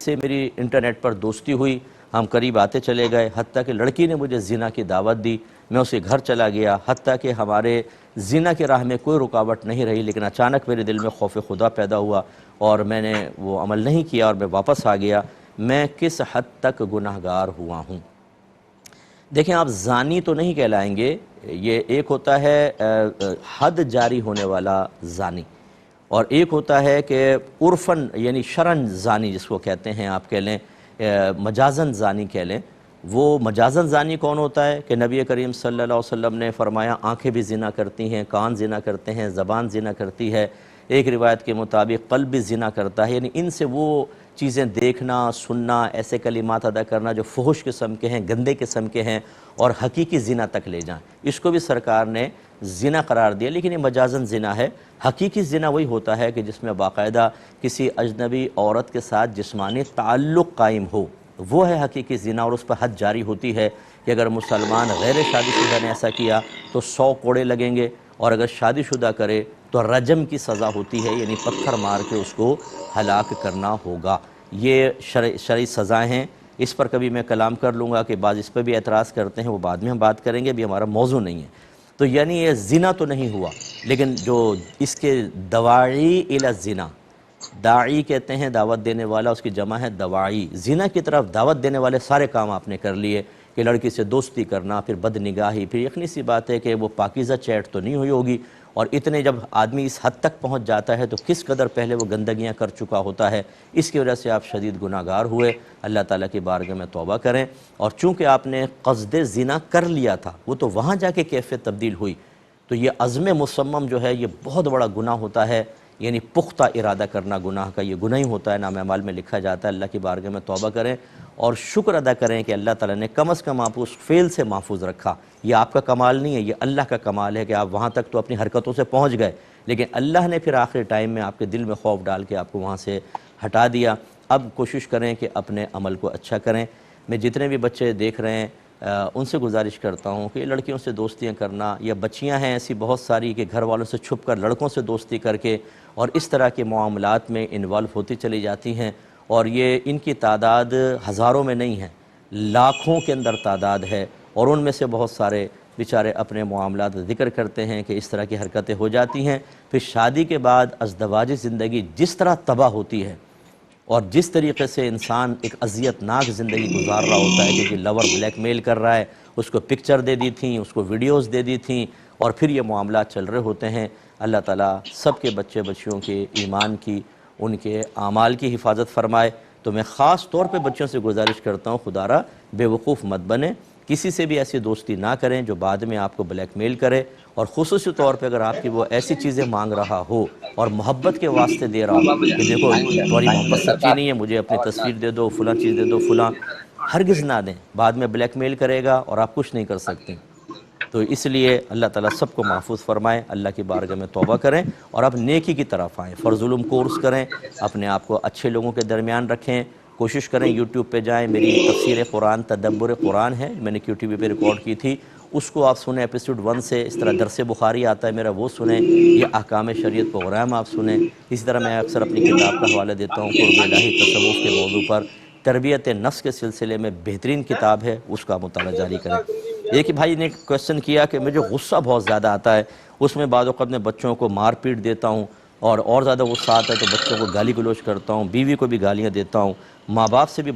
سے میری انٹرنیٹ پر دوستی ہوئی، ہم قریب آتے چلے گئے، حتیٰ کہ لڑکی نے مجھے زنا کی دعوت دی، میں اسے گھر چلا گیا، حتیٰ کہ ہمارے زنا کی راہ میں کوئی رکاوٹ نہیں رہی، لیکن اچانک میرے دل میں خوف خدا پیدا ہوا اور میں نے وہ عمل نہیں کیا اور میں واپس آ گیا۔ میں کس حد تک گناہگار ہوا ہوں؟ دیکھیں، آپ زانی تو نہیں کہلائیں گے، یہ ایک ہوتا ہے حد جاری ہونے والا زانی، اور ایک ہوتا ہے کہ عرفاً یعنی شرعاً زانی جس کو کہتے ہیں، آپ کہہ لیں مجازاً زانی کہہ لیں۔ وہ مجازاً زانی کون ہوتا ہے کہ نبی کریم صلی اللہ علیہ وسلم نے فرمایا آنکھیں بھی زنا کرتی ہیں، کان زنا کرتے ہیں، زبان زنا کرتی ہے، ایک روایت کے مطابق قلب بھی زنا کرتا ہے، یعنی ان سے وہ چیزیں دیکھنا، سننا، ایسے کلمات ادا کرنا جو فحش قسم کے ہیں، گندے قسم کے ہیں اور حقیقی زنا تک لے جائیں، اس کو بھی سرکار نے زنا قرار دیا، لیکن یہ مجازاً زنا ہے۔ حقیقی زنا وہی ہوتا ہے کہ جس میں باقاعدہ کسی اجنبی عورت کے ساتھ جسمانی تعلق قائم ہو، وہ ہے حقیقی زنا، اور اس پر حد جاری ہوتی ہے کہ اگر مسلمان غیر شادی شدہ نے ایسا کیا تو 100 کوڑے لگیں گے، اور اگر شادی شدہ کرے تو رجم کی سزا ہوتی ہے، یعنی پتھر مار کے اس کو ہلاک کرنا ہوگا۔ یہ شرعی سزائیں ہیں، اس پر کبھی میں کلام کر لوں گا کہ بعض اس پہ بھی اعتراض کرتے ہیں، وہ بعد میں ہم بات کریں گے، ابھی ہمارا موضوع نہیں ہے۔ تو یعنی یہ زنا تو نہیں ہوا، لیکن جو اس کے دواعی الی الزنا، داعی کہتے ہیں دعوت دینے والا، اس کی جمع ہے دواعی، زنا کی طرف دعوت دینے والے سارے کام آپ نے کر لیے کہ لڑکی سے دوستی کرنا، پھر بد نگاہی، پھر یقینی سی بات ہے کہ وہ پاکیزہ چیٹ تو نہیں ہوئی ہوگی، اور اتنے جب آدمی اس حد تک پہنچ جاتا ہے تو کس قدر پہلے وہ گندگیاں کر چکا ہوتا ہے، اس کی وجہ سے آپ شدید گناہگار ہوئے۔ اللہ تعالیٰ کی بارگاہ میں توبہ کریں، اور چونکہ آپ نے قصد زنا کر لیا تھا، وہ تو وہاں جا کے کیفیت تبدیل ہوئی، تو یہ عزم مصمم جو ہے یہ بہت بڑا گناہ ہوتا ہے، یعنی پختہ ارادہ کرنا گناہ کا، یہ گناہ ہی ہوتا ہے، نام اعمال میں لکھا جاتا ہے۔ اللہ کی بارگاہ میں توبہ کریں اور شکر ادا کریں کہ اللہ تعالیٰ نے کم از کم آپ کو اس فعل سے محفوظ رکھا۔ یہ آپ کا کمال نہیں ہے، یہ اللہ کا کمال ہے کہ آپ وہاں تک تو اپنی حرکتوں سے پہنچ گئے، لیکن اللہ نے پھر آخری ٹائم میں آپ کے دل میں خوف ڈال کے آپ کو وہاں سے ہٹا دیا۔ اب کوشش کریں کہ اپنے عمل کو اچھا کریں۔ میں جتنے بھی بچے دیکھ رہے ہیں ان سے گزارش کرتا ہوں کہ لڑکیوں سے دوستیاں کرنا، یا بچیاں ہیں ایسی بہت ساری کہ گھر والوں سے چھپ کر لڑکوں سے دوستی کر کے اور اس طرح کے معاملات میں انوالو ہوتی چلی جاتی ہیں، اور یہ ان کی تعداد ہزاروں میں نہیں ہے، لاکھوں کے اندر تعداد ہے، اور ان میں سے بہت سارے بیچارے اپنے معاملات ذکر کرتے ہیں کہ اس طرح کی حرکتیں ہو جاتی ہیں۔ پھر شادی کے بعد ازدواجی زندگی جس طرح تباہ ہوتی ہے، اور جس طریقے سے انسان ایک اذیت ناک زندگی گزار رہا ہوتا ہے کہ جی لور بلیک میل کر رہا ہے، اس کو پکچر دے دی تھیں، اس کو ویڈیوز دے دی تھیں، اور پھر یہ معاملات چل رہے ہوتے ہیں۔ اللہ تعالیٰ سب کے بچے بچیوں کے ایمان کی، ان کے اعمال کی حفاظت فرمائے۔ تو میں خاص طور پہ بچوں سے گزارش کرتا ہوں، خدا را بے وقوف مت بنیں، کسی سے بھی ایسی دوستی نہ کریں جو بعد میں آپ کو بلیک میل کرے، اور خصوصی طور پہ اگر آپ کی وہ ایسی چیزیں مانگ رہا ہو اور محبت کے واسطے دے رہا ہو کہ دیکھو تمہاری محبت سچی نہیں ہے، مجھے اپنی تصویر دے دو، فلاں چیز دے دو، فلاں، ہرگز نہ دیں، بعد میں بلیک میل کرے گا اور آپ کچھ نہیں کر سکتے۔ تو اس لیے اللہ تعالیٰ سب کو محفوظ فرمائے، اللہ کی بارگاہ میں توبہ کریں اور اب نیکی کی طرف آئیں، فرض علوم کورس کریں، اپنے آپ کو اچھے لوگوں کے درمیان رکھیں، کوشش کریں یوٹیوب پہ جائیں، میری تفسیر قرآن تدبر قرآن ہے، میں نے QTV پہ ریکارڈ کی تھی، اس کو آپ سنیں ایپیسوڈ 1 سے، اس طرح درس بخاری آتا ہے میرا، وہ سنیں، یہ احکام شریعت پروگرام آپ سنیں، اسی طرح میں اکثر اپنی کتاب کا حوالہ دیتا ہوں قرب الہی تصوف کے موضوع پر، تربیت نفس کے سلسلے میں بہترین کتاب ہے، اس کا مطالعہ جاری کریں۔ ایک بھائی نے کویسچن کیا کہ مجھے غصہ بہت زیادہ آتا ہے، اس میں بعض اوقات میں بچوں کو مار پیٹ دیتا ہوں، اور زیادہ غصہ آتا ہے تو بچوں کو گالی گلوچ کرتا ہوں، بیوی کو بھی گالیاں دیتا ہوں، ماں باپ سے بھی